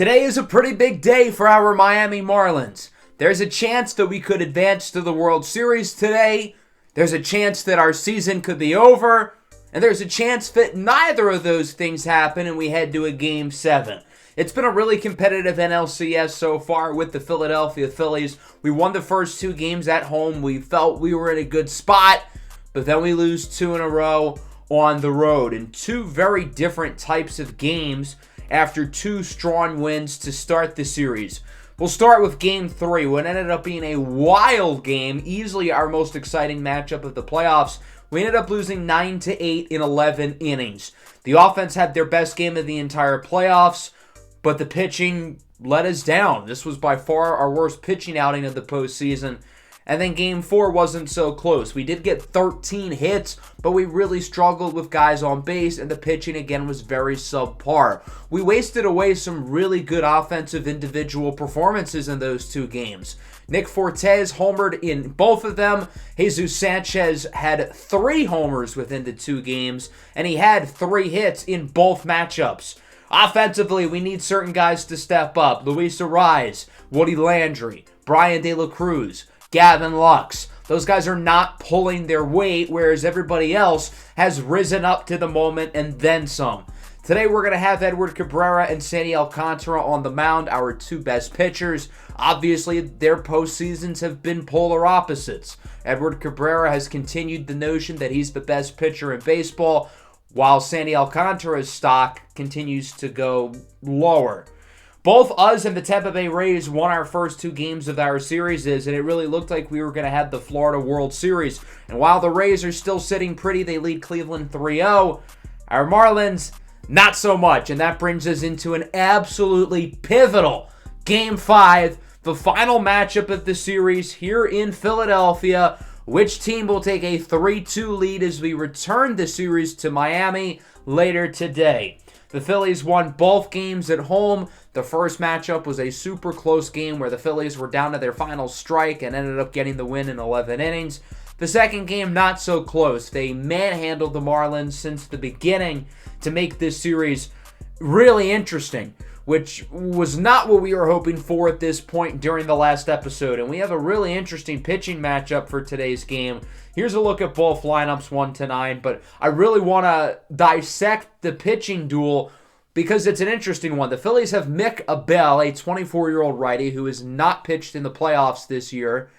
Today is a pretty big day for our Miami Marlins. There's a chance that we could advance to the World Series today. There's a chance that our season could be over. And there's a chance that neither of those things happen and we head to a Game 7. It's been a really competitive NLCS so far with the Philadelphia Phillies. We won the first two games at home. We felt we were in a good spot, but then we lose two in a row on the road in two very different types of games after two strong wins to start the series. We'll start with Game 3, what ended up being a wild game, easily our most exciting matchup of the playoffs. We ended up losing 9-8 in 11 innings. The offense had their best game of the entire playoffs, but the pitching let us down. This was by far our worst pitching outing of the postseason. And then Game 4 wasn't so close. We did get 13 hits, but we really struggled with guys on base, and the pitching again was very subpar. We wasted away some really good offensive individual performances in those two games. Nick Fortes homered in both of them. Jesus Sanchez had 3 homers within the two games, and he had 3 hits in both matchups. Offensively, we need certain guys to step up. Luis Arraez, Woody Landry, Brian De La Cruz, Gavin Lux. Those guys are not pulling their weight, whereas everybody else has risen up to the moment and then some. Today we're going to have Edward Cabrera and Sandy Alcantara on the mound, our two best pitchers. Obviously, their postseasons have been polar opposites. Edward Cabrera has continued the notion that he's the best pitcher in baseball, while Sandy Alcantara's stock continues to go lower. Both us and the Tampa Bay Rays won our first two games of our series, and it really looked like we were going to have the Florida World Series. And while the Rays are still sitting pretty, they lead Cleveland 3-0. Our Marlins, not so much. And that brings us into an absolutely pivotal Game 5, the final matchup of the series here in Philadelphia. Which team will take a 3-2 lead as we return the series to Miami later today? The Phillies won both games at home. The first matchup was a super close game where the Phillies were down to their final strike and ended up getting the win in 11 innings. The second game, not so close. They manhandled the Marlins since the beginning to make this series really interesting, which was not what we were hoping for at this point during the last episode. And we have a really interesting pitching matchup for today's game. Here's a look at both lineups 1-9, but I really want to dissect the pitching duel because it's an interesting one. The Phillies have Mick Abel, a 24-year-old righty who has not pitched in the playoffs this year.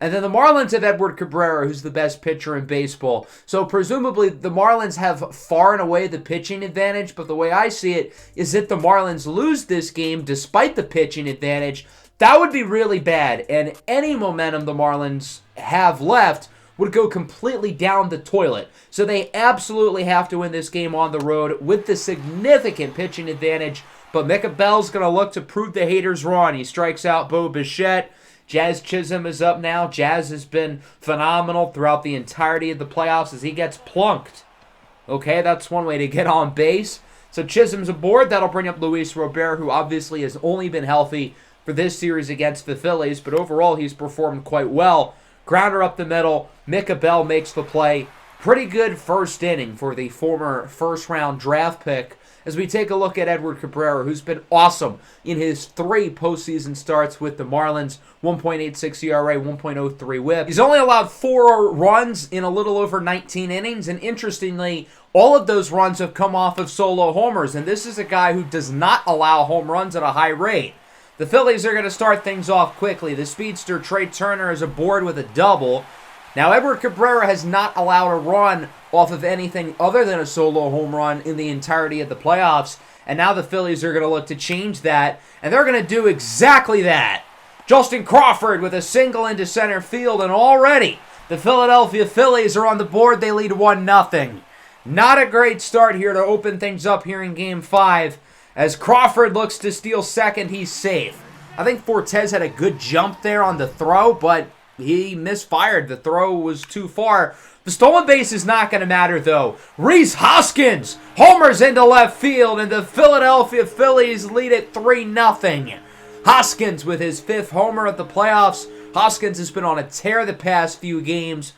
And then the Marlins have Edward Cabrera, who's the best pitcher in baseball. So presumably the Marlins have far and away the pitching advantage, but the way I see it is that the Marlins lose this game despite the pitching advantage. That would be really bad, and any momentum the Marlins have left would go completely down the toilet. So they absolutely have to win this game on the road with the significant pitching advantage. But Mick Abel's going to look to prove the haters wrong. He strikes out Bo Bichette. Jazz Chisholm is up now. Jazz has been phenomenal throughout the entirety of the playoffs as he gets plunked. Okay, that's one way to get on base. So Chisholm's aboard. That'll bring up Luis Robert, who obviously has only been healthy for this series against the Phillies, but overall he's performed quite well. Grounder up the middle. Mick Abel makes the play. Pretty good first inning for the former first-round draft pick as we take a look at Edward Cabrera, who's been awesome in his 3 postseason starts with the Marlins. 1.86 ERA, 1.03 WHIP. He's only allowed 4 runs in a little over 19 innings, and interestingly, all of those runs have come off of solo homers, and this is a guy who does not allow home runs at a high rate. The Phillies are going to start things off quickly. The speedster Trey Turner is aboard with a double. Now, Edward Cabrera has not allowed a run off of anything other than a solo home run in the entirety of the playoffs, and now the Phillies are going to look to change that, and they're going to do exactly that. Justin Crawford with a single into center field, and already the Philadelphia Phillies are on the board. They lead 1-0. Not a great start here to open things up here in Game 5. As Crawford looks to steal second, he's safe. I think Fortes had a good jump there on the throw, but he misfired. The throw was too far. The stolen base is not going to matter, though. Rhys Hoskins homers into left field, and the Philadelphia Phillies lead it 3-0. Hoskins with his 5th homer of the playoffs. Hoskins has been on a tear the past few games.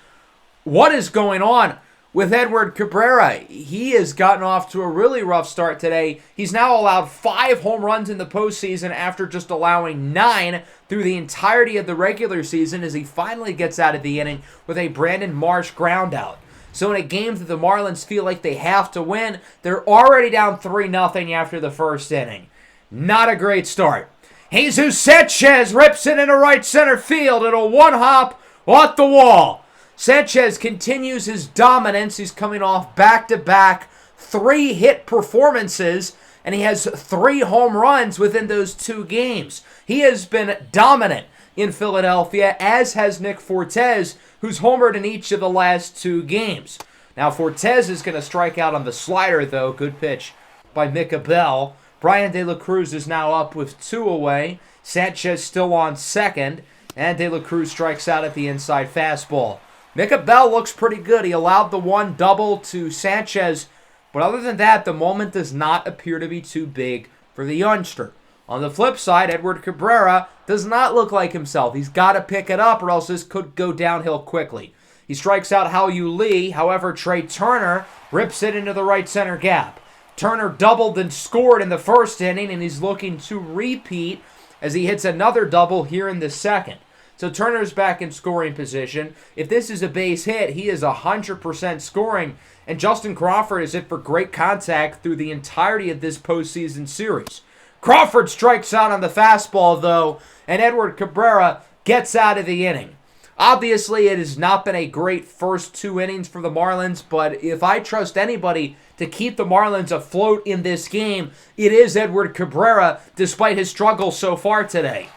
What is going on? with Edward Cabrera. He has gotten off to a really rough start today. He's now allowed 5 home runs in the postseason after just allowing 9 through the entirety of the regular season as he finally gets out of the inning with a Brandon Marsh groundout. So in a game that the Marlins feel like they have to win, they're already down 3-0 after the first inning. Not a great start. Jesus Sanchez rips it into right center field. It'll one-hop off the wall. Sanchez continues his dominance. He's coming off back-to-back 3-hit performances, and he has 3 home runs within those 2 games. He has been dominant in Philadelphia, as has Nick Fortes, who's homered in each of the last 2 games. Now, Fortes is going to strike out on the slider, though. Good pitch by Micah Bell. Brian De La Cruz is now up with 2 away. Sanchez still on second, and De La Cruz strikes out at the inside fastball. Micah Bell looks pretty good. He allowed the 1 double to Sanchez, but other than that, the moment does not appear to be too big for the youngster. On the flip side, Edward Cabrera does not look like himself. He's got to pick it up or else this could go downhill quickly. He strikes out Hao-Yu Lee. However, Trey Turner rips it into the right center gap. Turner doubled and scored in the first inning, and he's looking to repeat as he hits another double here in the second. So Turner's back in scoring position. If this is a base hit, he is 100% scoring. And Justin Crawford is it for great contact through the entirety of this postseason series. Crawford strikes out on the fastball, though, and Edward Cabrera gets out of the inning. Obviously, it has not been a great first 2 innings for the Marlins, but if I trust anybody to keep the Marlins afloat in this game, it is Edward Cabrera, despite his struggles so far today.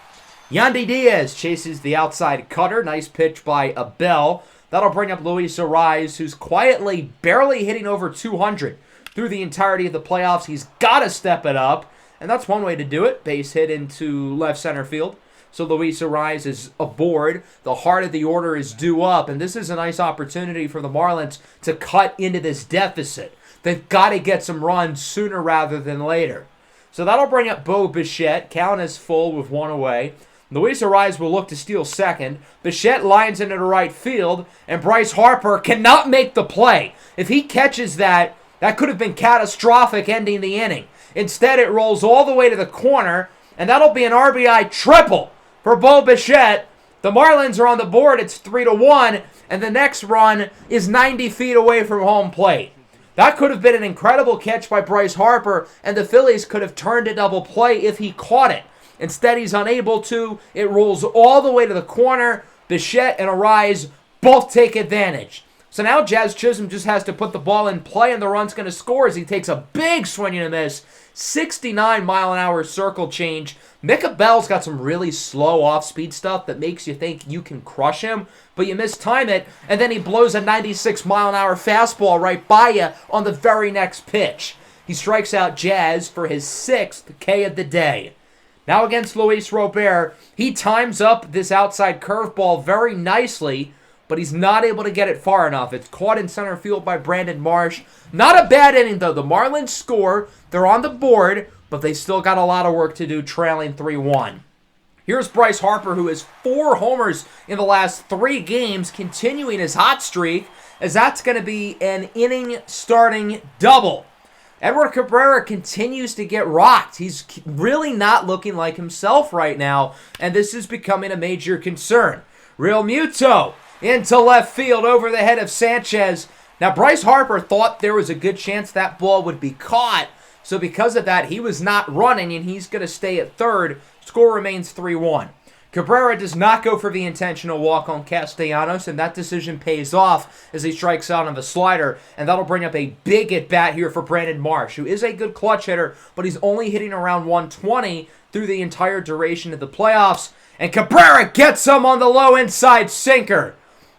Yandy Diaz chases the outside cutter. Nice pitch by Abel. That'll bring up Luis Ariz, who's quietly barely hitting over 200 through the entirety of the playoffs. He's got to step it up, and that's one way to do it. Base hit into left center field. So Luis Ariz is aboard. The heart of the order is due up, and this is a nice opportunity for the Marlins to cut into this deficit. They've got to get some runs sooner rather than later. So that'll bring up Bo Bichette. Count is full with 1 away. Luis Ariz will look to steal second. Bichette lines into the right field, and Bryce Harper cannot make the play. If he catches that, that could have been catastrophic ending the inning. Instead, it rolls all the way to the corner, and that'll be an RBI triple for Bo Bichette. The Marlins are on the board. It's 3-1, and the next run is 90 feet away from home plate. That could have been an incredible catch by Bryce Harper, and the Phillies could have turned a double play if he caught it. Instead, he's unable to. It rolls all the way to the corner. Bichette and Ariz both take advantage. So now Jazz Chisholm just has to put the ball in play, and the run's going to score as he takes a big swing and a miss. 69-mile-an-hour circle change. Micah Bell's got some really slow off-speed stuff that makes you think you can crush him, but you mistime it, and then he blows a 96-mile-an-hour fastball right by you on the very next pitch. He strikes out Jazz for his 6th K of the day. Now against Luis Robert, he times up this outside curveball very nicely, but he's not able to get it far enough. It's caught in center field by Brandon Marsh. Not a bad inning, though. The Marlins score. They're on the board, but they still got a lot of work to do, trailing 3-1. Here's Bryce Harper, who has 4 homers in the last 3 games, continuing his hot streak, as that's going to be an inning-starting double. Edward Cabrera continues to get rocked. He's really not looking like himself right now, and this is becoming a major concern. Real Muto into left field over the head of Sanchez. Now, Bryce Harper thought there was a good chance that ball would be caught, so because of that, he was not running, and he's going to stay at third. Score remains 3-1. Cabrera does not go for the intentional walk on Castellanos, and that decision pays off as he strikes out on the slider, and that'll bring up a big at-bat here for Brandon Marsh, who is a good clutch hitter, but he's only hitting around 120 through the entire duration of the playoffs, and Cabrera gets him on the low inside sinker.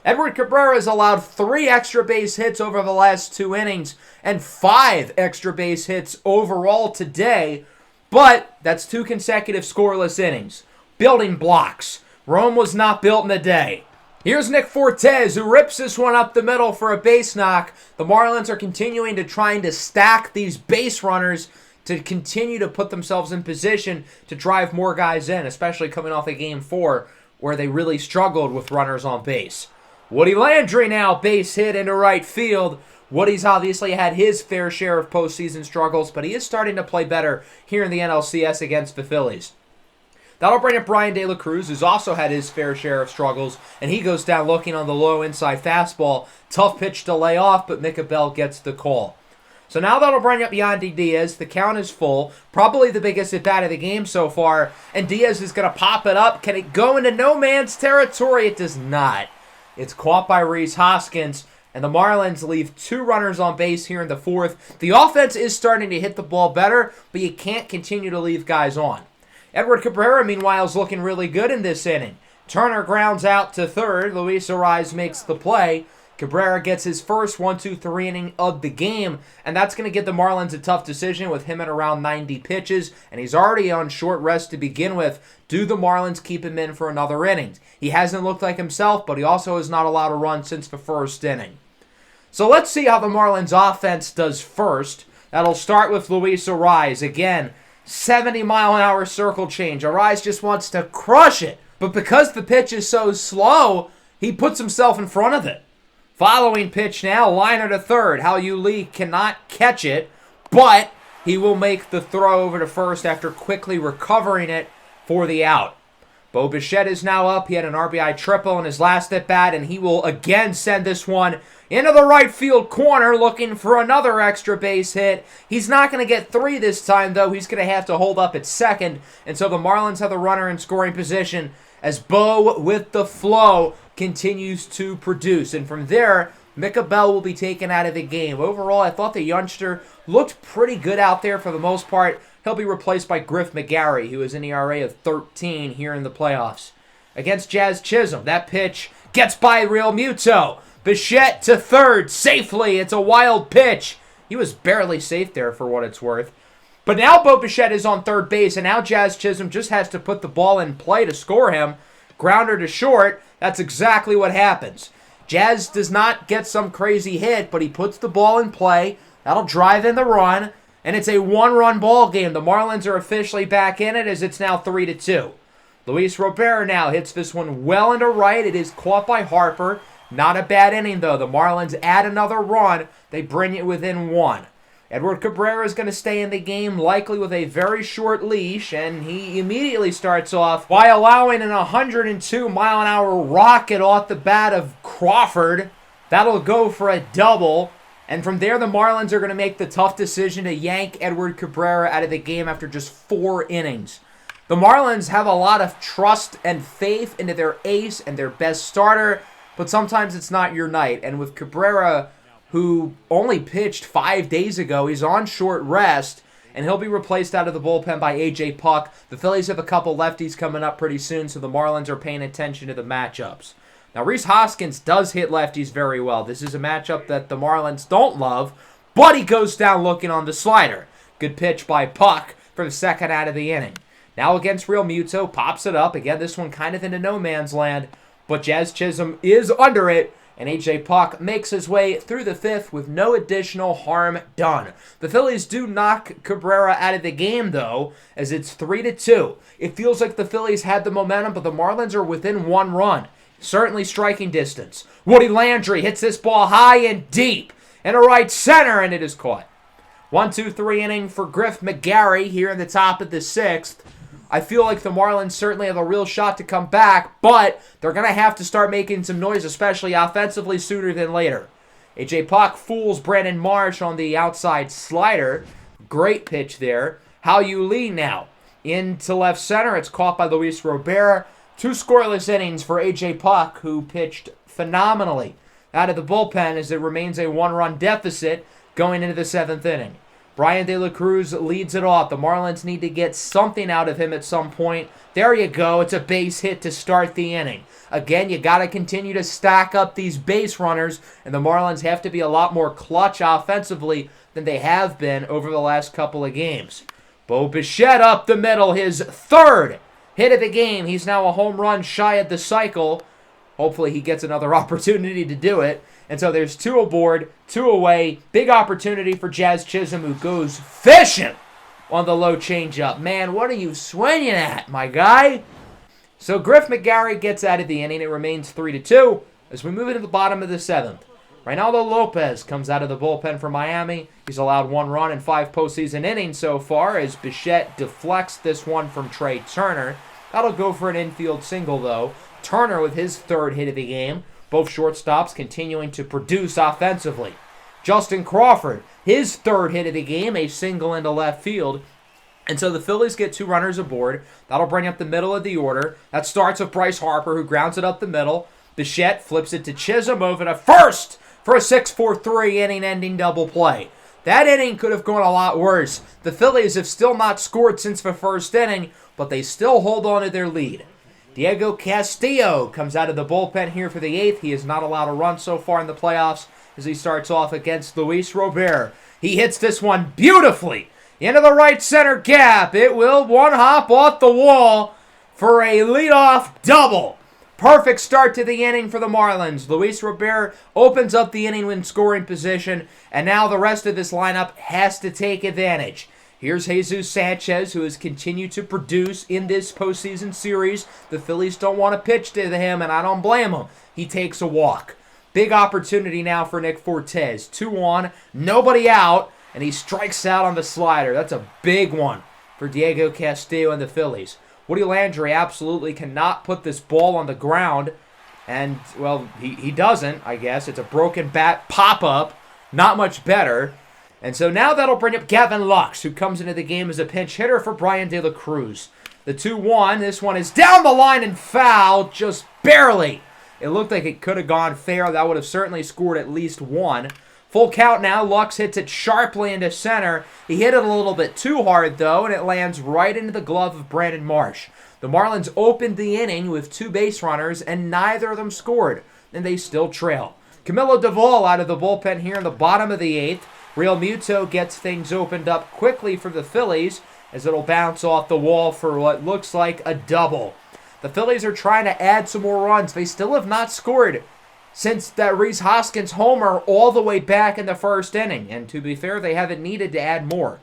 Edward Cabrera has allowed 3 extra base hits over the last 2 innings and 5 extra base hits overall today, but that's 2 consecutive scoreless innings. Building blocks. Rome was not built in a day. Here's Nick Fortes, who rips this one up the middle for a base knock. The Marlins are continuing to trying to stack these base runners to continue to put themselves in position to drive more guys in, especially coming off of Game 4, where they really struggled with runners on base. Woody Landry now base hit into right field. Woody's obviously had his fair share of postseason struggles, but he is starting to play better here in the NLCS against the Phillies. That'll bring up Brian De La Cruz, who's also had his fair share of struggles, and he goes down looking on the low inside fastball. Tough pitch to lay off, but Micah Bell gets the call. So now that'll bring up Yandy Diaz. The count is full. Probably the biggest at-bat of the game so far, and Diaz is going to pop it up. Can it go into no man's territory? It does not. It's caught by Rhys Hoskins, and the Marlins leave 2 runners on base here in the 4th. The offense is starting to hit the ball better, but you can't continue to leave guys on. Edward Cabrera, meanwhile, is looking really good in this inning. Turner grounds out to third. Luis Arraez makes the play. Cabrera gets his first 1-2-3 inning of the game, and that's going to give the Marlins a tough decision with him at around 90 pitches, and he's already on short rest to begin with. Do the Marlins keep him in for another inning? He hasn't looked like himself, but he also has not allowed a run since the first inning. So let's see how the Marlins offense does first. That'll start with Luis Arraez. Again, 70-mile-an-hour circle change. Arraez just wants to crush it. But because the pitch is so slow, he puts himself in front of it. Following pitch now, liner to third. Hao-Yu Lee cannot catch it, but he will make the throw over to first after quickly recovering it for the out. Bo Bichette is now up. He had an RBI triple in his last at-bat, and he will again send this one into the right field corner looking for another extra base hit. He's not going to get 3 this time, though. He's going to have to hold up at second, and so the Marlins have the runner in scoring position as Bo, with the flow, continues to produce. And from there, Micah Bell will be taken out of the game. Overall, I thought the youngster looked pretty good out there for the most part. He'll be replaced by Griff McGarry, who is an ERA of 13 here in the playoffs. Against Jazz Chisholm, that pitch gets by Real Muto. Bichette to third safely. It's a wild pitch. He was barely safe there for what it's worth. But now Bo Bichette is on third base, and now Jazz Chisholm just has to put the ball in play to score him. Grounder to short. That's exactly what happens. Jazz does not get some crazy hit, but he puts the ball in play. That'll drive in the run, and it's a 1-run ball game. The Marlins are officially back in it as it's now 3-2. Luis Robert now hits this one well into right. It is caught by Harper. Not a bad inning, though. The Marlins add another run. They bring it within 1. Edward Cabrera is going to stay in the game, likely with a very short leash, and he immediately starts off by allowing an 102-mile-an-hour rocket off the bat of Crawford. That'll go for a double, and from there the Marlins are going to make the tough decision to yank Edward Cabrera out of the game after just 4 innings. The Marlins have a lot of trust and faith into their ace and their best starter, but sometimes it's not your night, and with Cabrera, who only pitched 5 days ago, he's on short rest, and he'll be replaced out of the bullpen by A.J. Puck. The Phillies have a couple lefties coming up pretty soon, so the Marlins are paying attention to the matchups. Now, Rhys Hoskins does hit lefties very well. This is a matchup that the Marlins don't love, but he goes down looking on the slider. Good pitch by Puck for the second out of the inning. Now against Real Muto, pops it up. Again, this one kind of into no man's land, but Jazz Chisholm is under it, and A.J. Puck makes his way through the 5th with no additional harm done. The Phillies do knock Cabrera out of the game, though, as it's 3-2. It feels like the Phillies had the momentum, but the Marlins are within 1 run. Certainly striking distance. Woody Landry hits this ball high and deep into right center, and it is caught. 1-2-3 inning for Griff McGarry here in the top of the 6th. I feel like the Marlins certainly have a real shot to come back, but they're going to have to start making some noise, especially offensively, sooner than later. A.J. Puck fools Brandon Marsh on the outside slider. Great pitch there. Hao-Yu Lee now into left center. It's caught by Luis Robert. 2 scoreless innings for A.J. Puck, who pitched phenomenally out of the bullpen as it remains a 1-run deficit going into the 7th inning. Brian De La Cruz leads it off. The Marlins need to get something out of him at some point. There you go. It's a base hit to start the inning. Again, you got to continue to stack up these base runners, and the Marlins have to be a lot more clutch offensively than they have been over the last couple of games. Bo Bichette up the middle, his 3rd hit of the game. He's now a home run shy of the cycle. Hopefully he gets another opportunity to do it. And so there's 2 aboard, 2 away. Big opportunity for Jazz Chisholm, who goes fishing on the low changeup. Man, what are you swinging at, my guy? So Griff McGarry gets out of the inning. It remains 3-2 as we move into the bottom of the 7th. Reynaldo Lopez comes out of the bullpen for Miami. He's allowed 1 run in 5 postseason innings so far as Bichette deflects this one from Trey Turner. That'll go for an infield single, though. Turner with his 3rd hit of the game. Both shortstops continuing to produce offensively. Justin Crawford, his 3rd hit of the game, a single into left field. And so the Phillies get 2 runners aboard. That'll bring up the middle of the order. That starts with Bryce Harper, who grounds it up the middle. Bichette flips it to Chisholm over to first for a 6-4-3 inning-ending double play. That inning could have gone a lot worse. The Phillies have still not scored since the 1st inning, but they still hold on to their lead. Diego Castillo comes out of the bullpen here for the 8th. He is not allowed a run so far in the playoffs as he starts off against Luis Robert. He hits this one beautifully into the right center gap. It will one hop off the wall for a leadoff double. Perfect start to the inning for the Marlins. Luis Robert opens up the inning in scoring position, and now the rest of this lineup has to take advantage. Here's Jesus Sanchez, who has continued to produce in this postseason series. The Phillies don't want to pitch to him, and I don't blame him. He takes a walk. Big opportunity now for Nick Fortes. 2-1, nobody out, and he strikes out on the slider. That's a big one for Diego Castillo and the Phillies. Woody Landry absolutely cannot put this ball on the ground. And, well, he doesn't, I guess. It's a broken bat pop-up. Not much better. And so now that'll bring up Gavin Lux, who comes into the game as a pinch hitter for Brian De La Cruz. The 2-1, this one is down the line and foul, just barely. It looked like it could have gone fair. That would have certainly scored at least 1. Full count now. Lux hits it sharply into center. He hit it a little bit too hard, though, and it lands right into the glove of Brandon Marsh. The Marlins opened the inning with 2 base runners, and neither of them scored, and they still trail. Camilo Duvall out of the bullpen here in the bottom of the 8th. Real Muto gets things opened up quickly for the Phillies as it'll bounce off the wall for what looks like a double. The Phillies are trying to add some more runs. They still have not scored since that Rhys Hoskins homer all the way back in the 1st inning. And to be fair, they haven't needed to add more.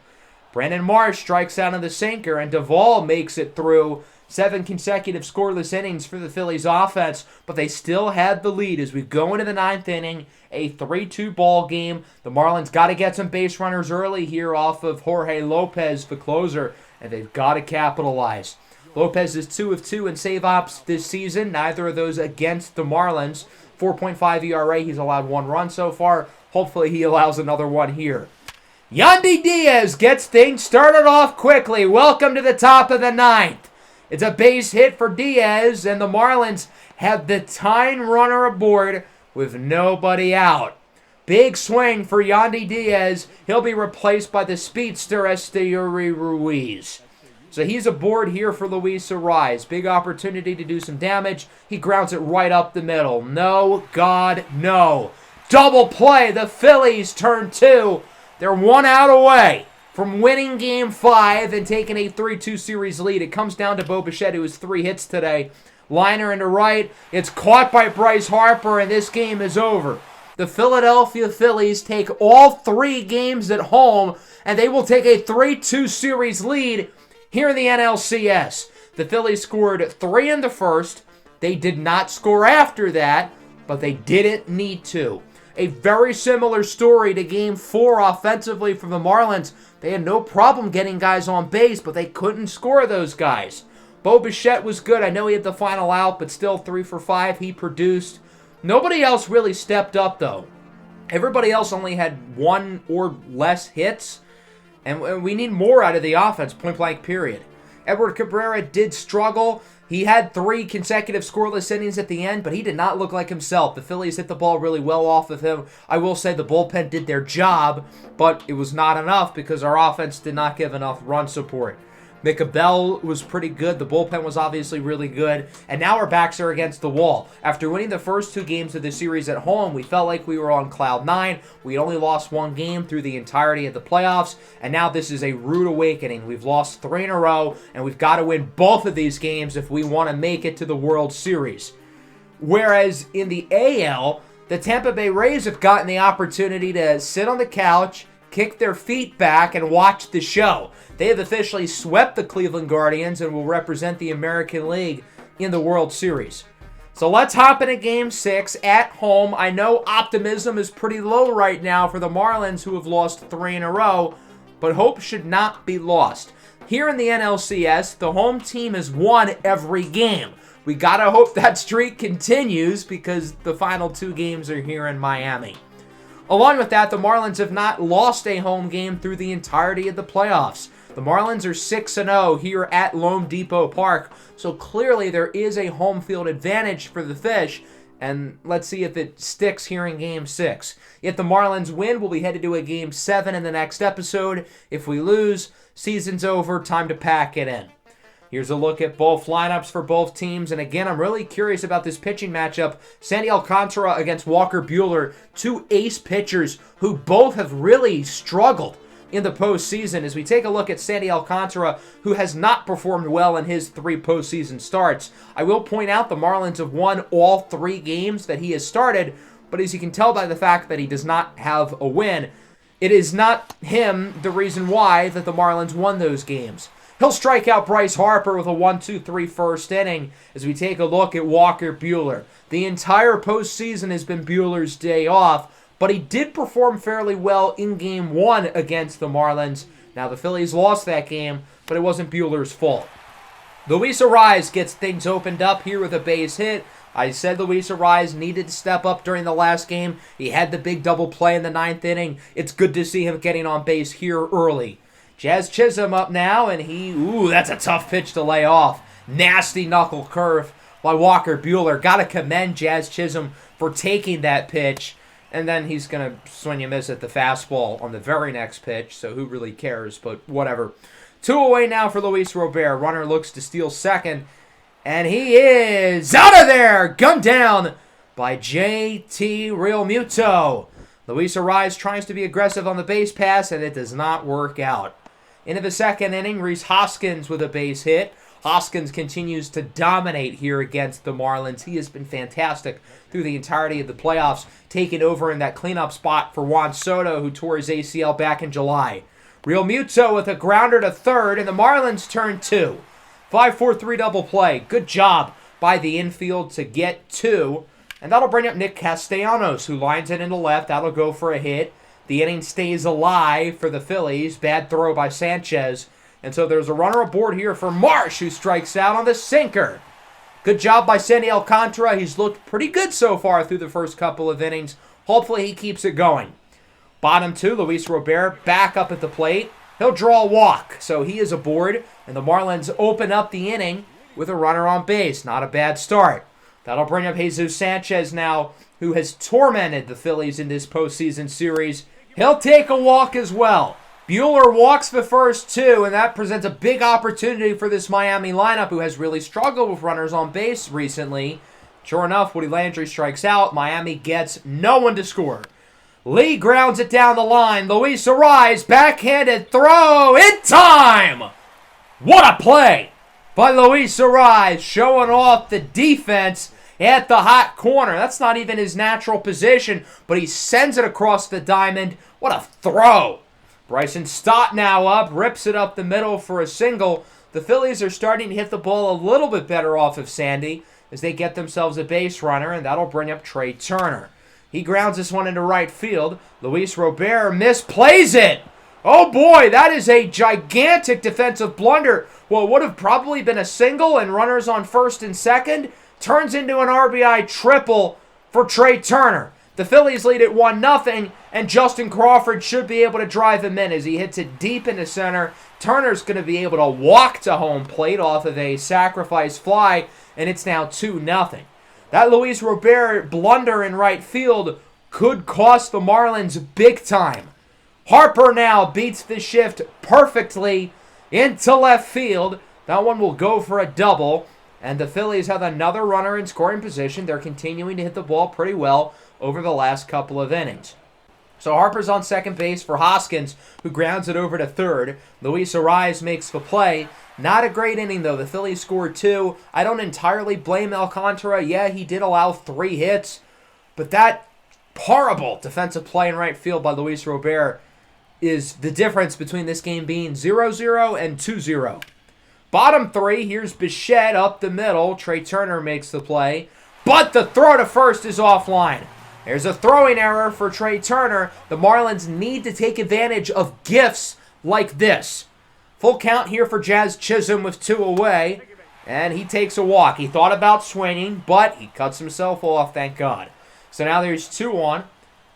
Brandon Marsh strikes out on the sinker, and Duvall makes it through 7 consecutive scoreless innings for the Phillies offense, but they still had the lead as we go into the 9th inning, a 3-2 ball game. The Marlins got to get some base runners early here off of Jorge Lopez, the closer, and they've got to capitalize. Lopez is 2 of 2 in save ops this season, neither of those against the Marlins. 4.5 ERA, he's allowed 1 run so far. Hopefully he allows another one here. Yandy Diaz gets things started off quickly. Welcome to the top of the 9th. It's a base hit for Diaz, and the Marlins have the tying runner aboard with nobody out. Big swing for Yandy Diaz. He'll be replaced by the speedster Esteury Ruiz. So he's aboard here for Luis Arraez. Big opportunity to do some damage. He grounds it right up the middle. No, God, no. Double play. The Phillies turn 2. They're 1 out away from winning Game 5 and taking a 3-2 series lead. It comes down to Bo Bichette, who has 3 hits today. Liner into right. It's caught by Bryce Harper, and this game is over. The Philadelphia Phillies take all 3 games at home, and they will take a 3-2 series lead here in the NLCS. The Phillies scored 3 in the 1st. They did not score after that, but they didn't need to. A very similar story to Game 4 offensively from the Marlins. They had no problem getting guys on base, but they couldn't score those guys. Bo Bichette was good. I know he had the final out, but still 3 for 5 he produced. Nobody else really stepped up, though. Everybody else only had 1 or less hits, and we need more out of the offense, point blank period. Edward Cabrera did struggle. He had 3 consecutive scoreless innings at the end, but he did not look like himself. The Phillies hit the ball really well off of him. I will say the bullpen did their job, but it was not enough because our offense did not give enough run support. Micah Bell was pretty good. The bullpen was obviously really good. And now our backs are against the wall. After winning the first 2 games of the series at home, we felt like we were on cloud 9. We only lost 1 game through the entirety of the playoffs. And now this is a rude awakening. We've lost 3 in a row, and we've got to win both of these games if we want to make it to the World Series. Whereas in the AL, the Tampa Bay Rays have gotten the opportunity to sit on the couch, kick their feet back, and watch the show. They have officially swept the Cleveland Guardians and will represent the American League in the World Series. So let's hop into Game 6 at home. I know optimism is pretty low right now for the Marlins, who have lost 3 in a row, but hope should not be lost. Here in the NLCS, the home team has won every game. We gotta hope that streak continues because the final 2 games are here in Miami. Along with that, the Marlins have not lost a home game through the entirety of the playoffs. The Marlins are 6-0 here at Lone Depot Park, so clearly there is a home field advantage for the Fish, and let's see if it sticks here in Game 6. If the Marlins win, we'll be headed to a Game 7 in the next episode. If we lose, season's over, time to pack it in. Here's a look at both lineups for both teams, and again, I'm really curious about this pitching matchup. Sandy Alcantara against Walker Buehler, 2 ace pitchers who both have really struggled in the postseason. As we take a look at Sandy Alcantara, who has not performed well in his 3 postseason starts. I will point out the Marlins have won all 3 games that he has started, but as you can tell by the fact that he does not have a win, it is not him the reason why that the Marlins won those games. He'll strike out Bryce Harper with a 1-2-3 first inning as we take a look at Walker Buehler. The entire postseason has been Buehler's day off, but he did perform fairly well in Game 1 against the Marlins. Now, the Phillies lost that game, but it wasn't Buehler's fault. Luis Arraez gets things opened up here with a base hit. I said Luis Arraez needed to step up during the last game. He had the big double play in the 9th inning. It's good to see him getting on base here early. Jazz Chisholm up now, and that's a tough pitch to lay off. Nasty knuckle curve by Walker Buehler. Got to commend Jazz Chisholm for taking that pitch. And then he's going to swing and miss at the fastball on the very next pitch, so who really cares, but whatever. 2 away now for Luis Robert. Runner looks to steal second, and he is out of there! Gunned down by J.T. Realmuto. Luis Arraez tries to be aggressive on the base pass, and it does not work out. Into the 2nd inning, Rhys Hoskins with a base hit. Hoskins continues to dominate here against the Marlins. He has been fantastic through the entirety of the playoffs, taking over in that cleanup spot for Juan Soto, who tore his ACL back in July. Realmuto with a grounder to third, and the Marlins turn 2. 5-4-3 double play. Good job by the infield to get 2. And that'll bring up Nick Castellanos, who lines it into left. That'll go for a hit. The inning stays alive for the Phillies. Bad throw by Sanchez. And so there's a runner aboard here for Marsh, who strikes out on the sinker. Good job by Sandy Alcantara. He's looked pretty good so far through the first couple of innings. Hopefully he keeps it going. Bottom 2, Luis Robert back up at the plate. He'll draw a walk, so he is aboard. And the Marlins open up the inning with a runner on base. Not a bad start. That'll bring up Jesus Sanchez now, who has tormented the Phillies in this postseason series. He'll take a walk as well. Buehler walks the first 2, and that presents a big opportunity for this Miami lineup, who has really struggled with runners on base recently. Sure enough, Woody Landry strikes out. Miami gets no one to score. Lee grounds it down the line. Luis Arraez, backhanded throw in time! What a play by Luis Arraez, showing off the defense at the hot corner. That's not even his natural position, but he sends it across the diamond. What a throw! Bryson Stott now up, rips it up the middle for a single. The Phillies are starting to hit the ball a little bit better off of Sandy as they get themselves a base runner, and that'll bring up Trey Turner. He grounds this one into right field. Luis Robert misplays it. Oh boy, that is a gigantic defensive blunder. What would have probably been a single and runners on first and second turns into an RBI triple for Trey Turner. The Phillies lead at 1-0, and Justin Crawford should be able to drive him in as he hits it deep into center. Turner's going to be able to walk to home plate off of a sacrifice fly, and it's now 2-0. That Luis Robert blunder in right field could cost the Marlins big time. Harper now beats the shift perfectly into left field. That one will go for a double, and the Phillies have another runner in scoring position. They're continuing to hit the ball pretty well over the last couple of innings. So Harper's on second base for Hoskins, who grounds it over to third. Luis Arraez makes the play. Not a great inning, though. The Phillies scored 2. I don't entirely blame Alcantara. Yeah, he did allow 3 hits, but that horrible defensive play in right field by Luis Robert is the difference between this game being 0-0 and 2-0. Bottom 3, here's Bichette up the middle. Trey Turner makes the play. but the throw to first is offline. There's a throwing error for Trey Turner. The Marlins need to take advantage of gifts like this. Full count here for Jazz Chisholm with 2 away, and he takes a walk. He thought about swinging, but he cuts himself off, thank God. So now there's 2 on,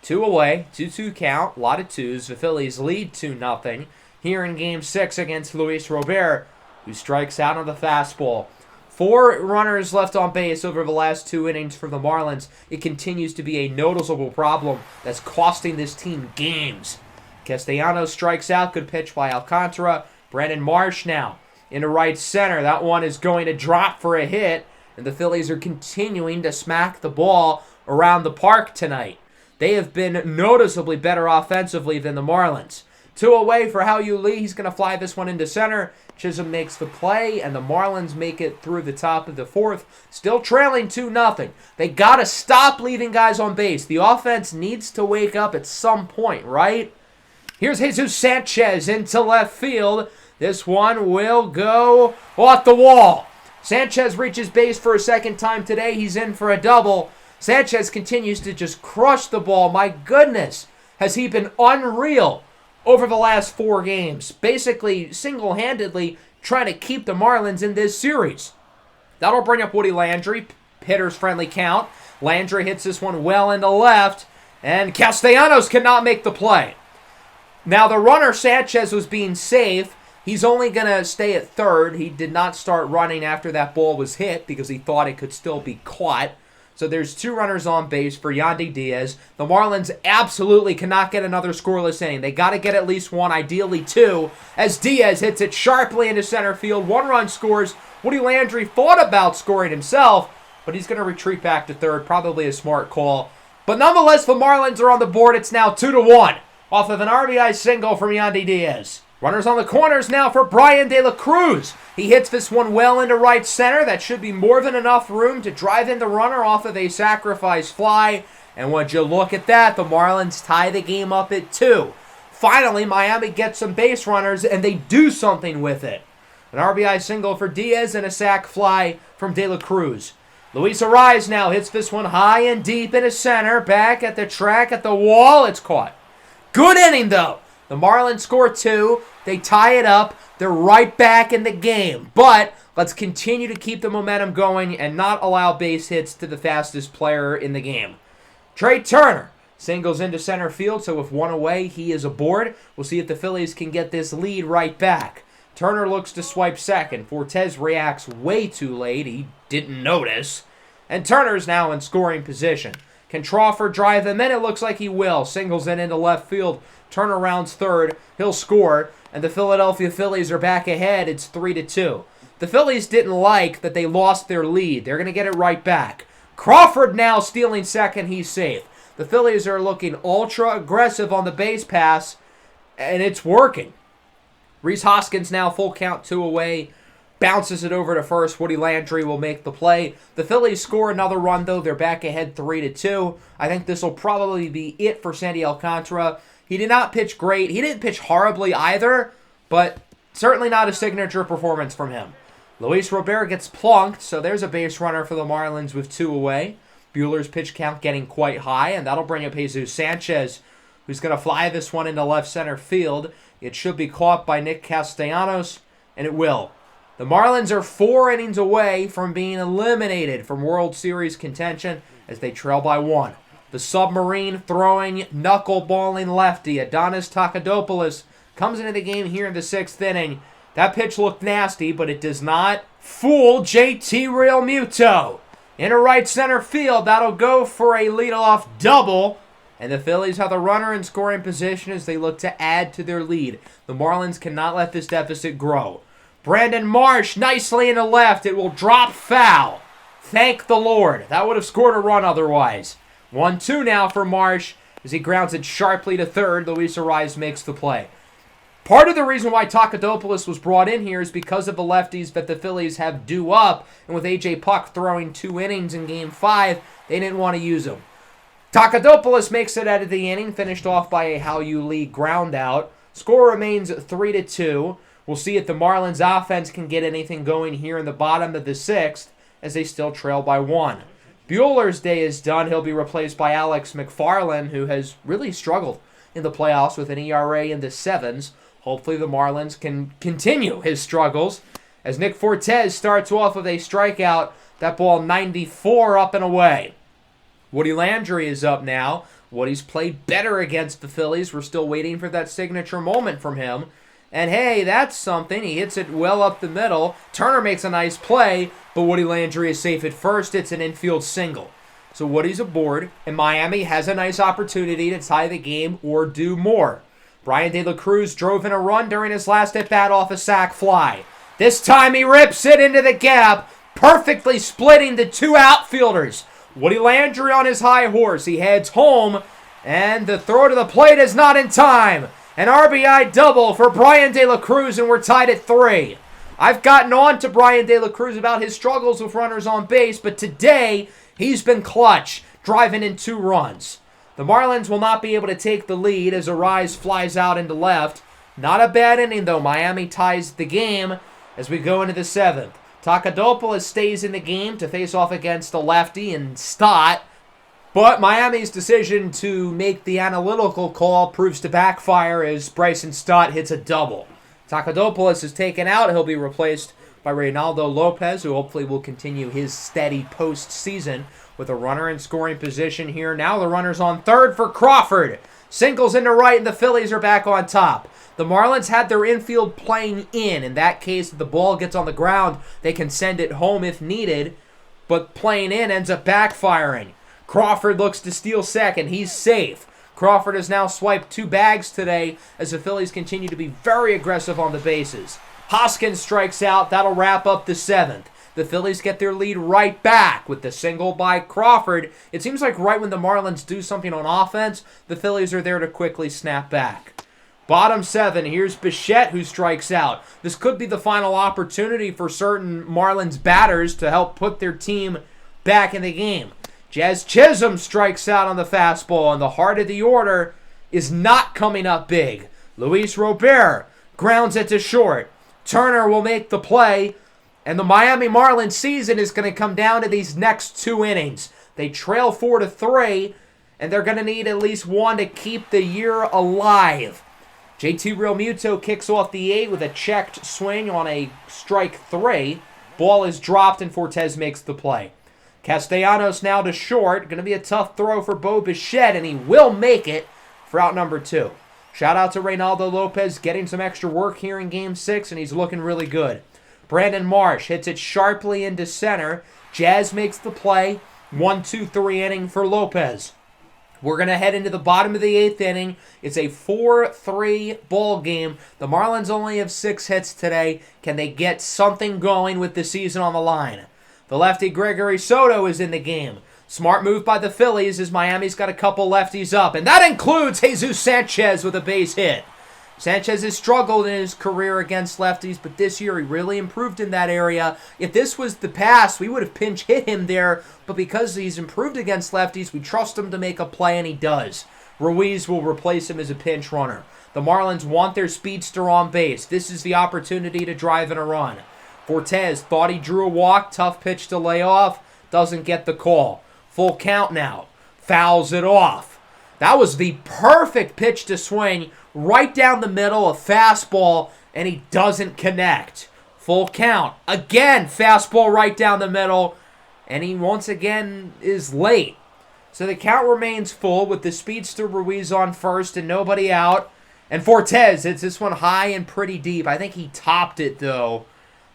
2 away, 2-2 count, a lot of 2s. The Phillies lead 2-0 here in Game 6 against Luis Robert, who strikes out on the fastball. 4 runners left on base over the last 2 innings for the Marlins. It continues to be a noticeable problem that's costing this team games. Castellanos strikes out. Good pitch by Alcantara. Brandon Marsh now into right center. That one is going to drop for a hit, and the Phillies are continuing to smack the ball around the park tonight. They have been noticeably better offensively than the Marlins. 2 away for Hao-Yu Lee. He's going to fly this one into center. Chisholm makes the play, and the Marlins make it through the top of the 4th. Still trailing 2-0. They got to stop leaving guys on base. The offense needs to wake up at some point, right? Here's Jesus Sanchez into left field. This one will go off the wall. Sanchez reaches base for a second time today. He's in for a double. Sanchez continues to just crush the ball. My goodness, has he been unreal over the last 4 games. Basically, single-handedly trying to keep the Marlins in this series. That'll bring up Woody Landry. Hitter's friendly count. Landry hits this one well into left, and Castellanos cannot make the play. Now, the runner Sanchez was being safe. He's only going to stay at third. He did not start running after that ball was hit because he thought it could still be caught. So there's 2 runners on base for Yandy Diaz. The Marlins absolutely cannot get another scoreless inning. They got to get at least 1, ideally 2, as Diaz hits it sharply into center field. 1 run scores. Woody Landry thought about scoring himself, but he's going to retreat back to third. Probably a smart call. But nonetheless, the Marlins are on the board. It's now 2-1 off of an RBI single from Yandy Diaz. Runners on the corners now for Brian De La Cruz. He hits this one well into right center. That should be more than enough room to drive in the runner off of a sacrifice fly. And would you look at that, the Marlins tie the game up at 2. Finally, Miami gets some base runners, and they do something with it. An RBI single for Diaz and a sac fly from De La Cruz. Luis Ariz now hits this one high and deep into center. Back at the track, at the wall. It's caught. Good inning, though. The Marlins score 2. They tie it up. They're right back in the game. But let's continue to keep the momentum going and not allow base hits to the fastest player in the game. Trey Turner singles into center field, so with 1 away, he is aboard. We'll see if the Phillies can get this lead right back. Turner looks to swipe second. Fortes reacts way too late. He didn't notice. And Turner's now in scoring position. Can Crawford drive him in? It looks like he will. Singles in into left field. Turner rounds third. He'll score. And the Philadelphia Phillies are back ahead. It's 3-2. The Phillies didn't like that they lost their lead. They're going to get it right back. Crawford now stealing second. He's safe. The Phillies are looking ultra aggressive on the base pass, and it's working. Rhys Hoskins now full count 2 away. Bounces it over to first. Woody Landry will make the play. The Phillies score another run, though. They're back ahead 3-2. I think this will probably be it for Sandy Alcantara. He did not pitch great. He didn't pitch horribly either, but certainly not a signature performance from him. Luis Robert gets plunked, so there's a base runner for the Marlins with 2 away. Buehler's pitch count getting quite high, and that'll bring up Jesus Sanchez, who's going to fly this one into left center field. It should be caught by Nick Castellanos, and it will. The Marlins are 4 innings away from being eliminated from World Series contention as they trail by 1. The submarine throwing, knuckleballing lefty Adonis Takadopoulos comes into the game here in the 6th inning. That pitch looked nasty, but it does not fool JT Realmuto. In a right center field, that'll go for a leadoff double. And the Phillies have the runner in scoring position as they look to add to their lead. The Marlins cannot let this deficit grow. Brandon Marsh nicely in the left. It will drop foul. Thank the Lord. That would have scored a run otherwise. 1-2 now for Marsh as he grounds it sharply to third. Luis Ariz makes the play. Part of the reason why Takadopoulos was brought in here is because of the lefties that the Phillies have due up. And with A.J. Puck throwing 2 innings in Game 5, they didn't want to use him. Takadopoulos makes it out of the inning, finished off by a Hao-Yu Lee ground out. Score remains 3-2. We'll see if the Marlins offense can get anything going here in the bottom of the 6th as they still trail by 1. Bueller's day is done. He'll be replaced by Alex McFarland, who has really struggled in the playoffs with an ERA in the 7s. Hopefully the Marlins can continue his struggles as Nick Fortes starts off with a strikeout. That ball 94 up and away. Woody Landry is up now. Woody's played better against the Phillies. We're still waiting for that signature moment from him. And hey, that's something. He hits it well up the middle. Turner makes a nice play, but Woody Landry is safe at first. It's an infield single. So Woody's aboard, and Miami has a nice opportunity to tie the game or do more. Brian De La Cruz drove in a run during his last at-bat off a sac fly. This time he rips it into the gap, perfectly splitting the two outfielders. Woody Landry on his high horse. He heads home, and the throw to the plate is not in time. An RBI double for Brian De La Cruz, and we're tied at 3. I've gotten on to Brian De La Cruz about his struggles with runners on base, but today he's been clutch, driving in 2 runs. The Marlins will not be able to take the lead as Arise flies out into left. Not a bad inning, though. Miami ties the game as we go into the 7th. Takadopoulos stays in the game to face off against the lefty and Stott. But Miami's decision to make the analytical call proves to backfire as Bryson Stott hits a double. Takadopoulos is taken out. He'll be replaced by Reynaldo Lopez, who hopefully will continue his steady postseason with a runner in scoring position here. Now the runner's on third for Crawford. Singles into right, and the Phillies are back on top. The Marlins had their infield playing in that case, if the ball gets on the ground, they can send it home if needed. But playing in ends up backfiring. Crawford looks to steal second. He's safe. Crawford has now swiped 2 bags today as the Phillies continue to be very aggressive on the bases. Hoskins strikes out. That'll wrap up the 7th. The Phillies get their lead right back with the single by Crawford. It seems like right when the Marlins do something on offense, the Phillies are there to quickly snap back. Bottom 7, here's Bichette who strikes out. This could be the final opportunity for certain Marlins batters to help put their team back in the game. Jazz Chisholm strikes out on the fastball, and the heart of the order is not coming up big. Luis Robert grounds it to short. Turner will make the play, and the Miami Marlins season is going to come down to these next 2 innings. They trail 4-3, and they're going to need at least 1 to keep the year alive. JT Realmuto kicks off the 8 with a checked swing on a strike 3. Ball is dropped, and Fortes makes the play. Castellanos now to short. Going to be a tough throw for Bo Bichette, and he will make it for out number 2. Shout out to Reynaldo Lopez getting some extra work here in Game 6, and he's looking really good. Brandon Marsh hits it sharply into center. Jazz makes the play. 1-2-3 inning for Lopez. We're going to head into the bottom of the 8th inning. It's a 4-3 ball game. The Marlins only have 6 hits today. Can they get something going with the season on the line? The lefty Gregory Soto is in the game. Smart move by the Phillies as Miami's got a couple lefties up, and that includes Jesus Sanchez with a base hit. Sanchez has struggled in his career against lefties, but this year he really improved in that area. If this was the past, we would have pinch hit him there, but because he's improved against lefties, we trust him to make a play, and he does. Ruiz will replace him as a pinch runner. The Marlins want their speedster on base. This is the opportunity to drive in a run. Fortes thought he drew a walk, tough pitch to lay off, doesn't get the call. Full count now. Fouls it off. That was the perfect pitch to swing right down the middle, a fastball, and he doesn't connect. Full count. Again, fastball right down the middle, and he once again is late. So the count remains full with the speedster Ruiz on first and nobody out. And Fortes hits this one high and pretty deep. I think he topped it, though,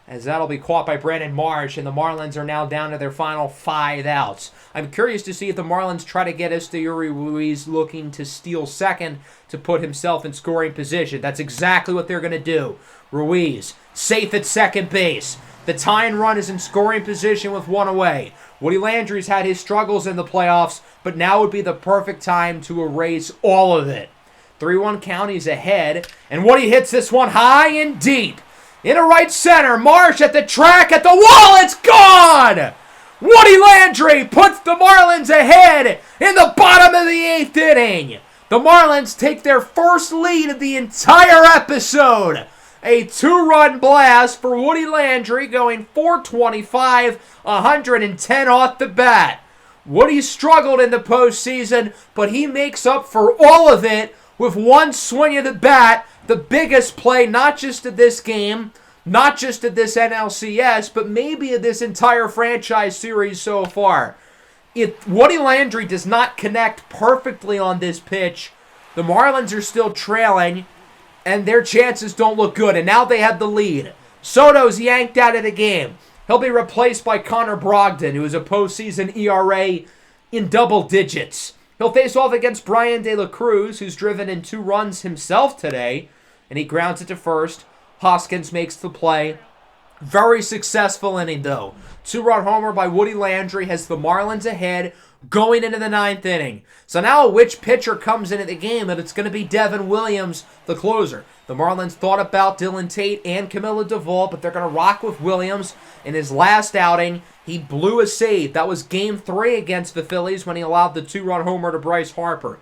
as that'll be caught by Brandon Marsh, and the Marlins are now down to their final 5 outs. I'm curious to see if the Marlins try to get Esteury Ruiz looking to steal second to put himself in scoring position. That's exactly what they're going to do. Ruiz, safe at second base. The tying run is in scoring position with 1 away. Woody Landry's had his struggles in the playoffs, but now would be the perfect time to erase all of it. 3-1 count, he's ahead, and Woody hits this one high and deep. Into right center, Marsh at the track, at the wall, it's gone! Woody Landry puts the Marlins ahead in the bottom of the 8th inning. The Marlins take their first lead of the entire episode. A 2-run blast for Woody Landry going .425, 110 off the bat. Woody struggled in the postseason, but he makes up for all of it with one swing of the bat, the biggest play not just of this game, not just of this NLCS, but maybe of this entire franchise series so far. If Woody Landry does not connect perfectly on this pitch, the Marlins are still trailing, and their chances don't look good, and now they have the lead. Soto's yanked out of the game. He'll be replaced by Connor Brogdon, who is a postseason ERA in double digits. He'll face off against Brian De La Cruz, who's driven in 2 runs himself today, and he grounds it to first. Hoskins makes the play. Very successful inning, though. 2-run homer by Woody Landry has the Marlins ahead going into the 9th inning. So now which pitcher comes into the game, and it's going to be Devin Williams, the closer. The Marlins thought about Dylan Tate and Camilo Duvall, but they're going to rock with Williams. In his last outing, he blew a save. That was Game 3 against the Phillies when he allowed the 2-run homer to Bryce Harper.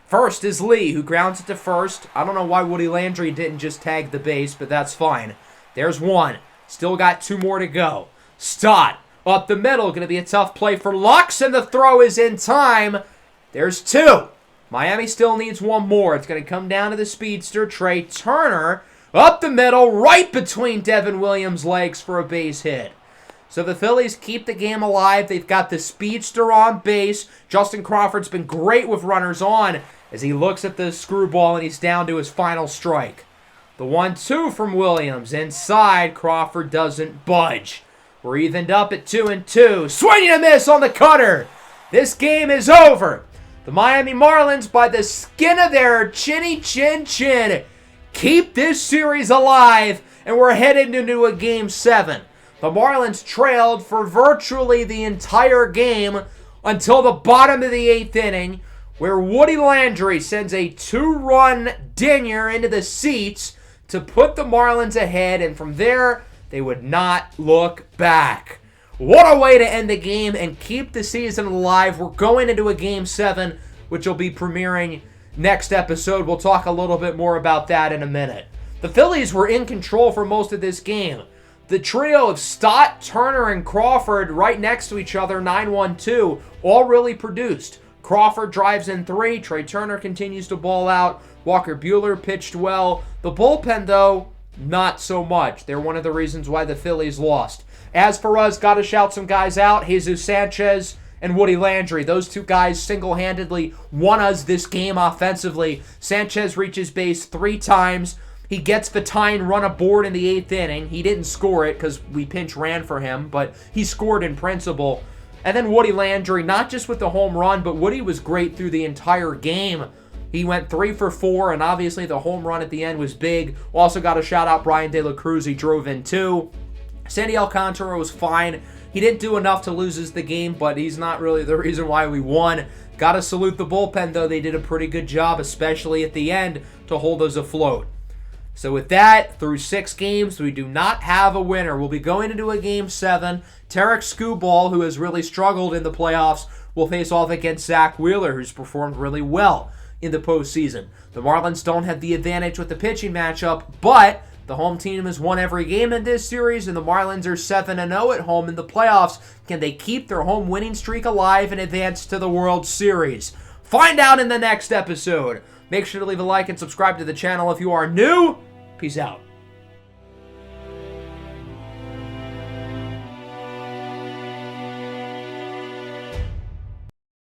First is Lee, who grounds it to first. I don't know why Woody Landry didn't just tag the base, but that's fine. There's 1. Still got 2 more to go. Stott up the middle. Going to be a tough play for Lux, and the throw is in time. There's 2. Miami still needs 1 more. It's going to come down to the speedster, Trey Turner. Up the middle, right between Devin Williams' legs for a base hit. So the Phillies keep the game alive. They've got the speedster on base. Justin Crawford's been great with runners on as he looks at the screwball, and he's down to his final strike. The 1-2 from Williams. Inside, Crawford doesn't budge. We're evened up at 2-2. Swing and a miss on the cutter. This game is over. The Miami Marlins, by the skin of their chinny chin, keep this series alive, and we're headed into a Game 7. The Marlins trailed for virtually the entire game until the bottom of the 8th inning, where Woody Landry sends a 2-run dinger into the seats to put the Marlins ahead, and from there, they would not look back. What a way to end the game and keep the season alive. We're going into a Game 7, which will be premiering next episode. We'll talk a little bit more about that in a minute. The Phillies were in control for most of this game. The trio of Stott, Turner, and Crawford right next to each other, 9-1-2, all really produced. Crawford drives in 3. Trey Turner continues to ball out. Walker Buehler pitched well. The bullpen, though, not so much. They're one of the reasons why the Phillies lost. As for us, got to shout some guys out. Jesus Sanchez and Woody Landry. Those 2 guys single-handedly won us this game offensively. Sanchez reaches base 3 times. He gets the tying run aboard in the 8th inning. He didn't score it because we pinch ran for him, but he scored in principle. And then Woody Landry, not just with the home run, but Woody was great through the entire game. He went 3 for 4, and obviously the home run at the end was big. Also got to shout out Brian De La Cruz. He drove in 2. Sandy Alcantara was fine. He didn't do enough to lose us the game, but he's not really the reason why we won. Got to salute the bullpen, though. They did a pretty good job, especially at the end, to hold us afloat. So with that, through 6 games, we do not have a winner. We'll be going into a Game 7. Tarek Skubal, who has really struggled in the playoffs, will face off against Zach Wheeler, who's performed really well in the postseason. The Marlins don't have the advantage with the pitching matchup, but the home team has won every game in this series, and the Marlins are 7-0 at home in the playoffs. Can they keep their home winning streak alive and advance to the World Series? Find out in the next episode. Make sure to leave a like and subscribe to the channel if you are new. Peace out.